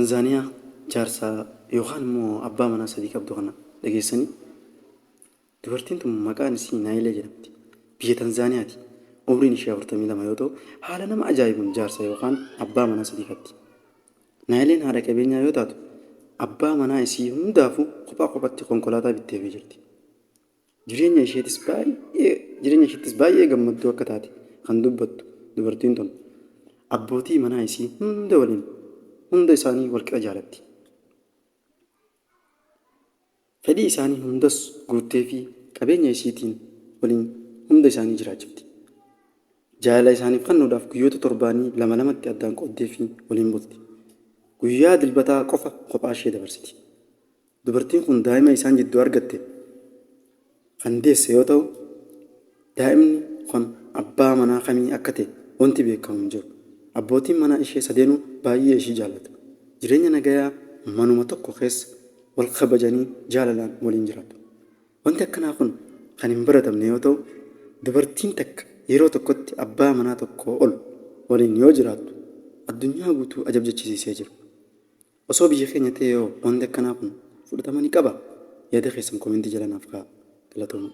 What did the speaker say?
تنزانيا جارسا يوخان مو أبا منا صديق عبدو خنا دقيسني dubartiin tun maqaan isii Naayilee jedhamti. Biyya Tanzaaniyaati. Umriin ishee 42 yoo ta'u, haala nama ajaa'ibuun jaarsa yookaan abbaa manaa sadii qabdi. Naayileen haadha qabeenyaa yoo taatu, abbaa manaa isii hundaafuu kophaa kophaatti konkolaataa bitteefii jirti. Jireenya isheettis baay'ee gammadduu akka taate kan dubbattu dubartiin tun abbootii manaa isii hunda isaanii walqixa jaalatti. Fedhii isaanii hundas guuttee fi qabeenya isiitiin waliin hunda isaanii jiraachifti. Jaalala isaaniif kennuudhaaf guyyoota torbaanii lama lamatti addaan qooddee fi waliin bulti. Guyyaa dilbataa qofa kophaa ishee dabarsiti. Dubartiin kun daa'ima isaan jidduu argatte kan deesse yoo ta'u, daa'imni kun abbaa manaa kamii akka ta'e wanti beekamu hin jiru. Abbootiin manaa ishee sadeenuu baay'ee ishii jaallatu. Jireenya nagayaa manuma tokko keessa wal kabajanii jaalalaan waliin jiraatu. Wanti akkanaa kun kan hin baratamne yoo ta'u, dubartiin takka yeroo tokkotti abbaa manaa tokko ol waliin yoo jiraattu addunyaa guutuu ajabjachiisee jira. Osoo biyya keenya ta'e yoo wanti akkanaa kun fudhatama ni qaba. Yaada keessan koomentii jala naaf kaa'aa. Galatooma.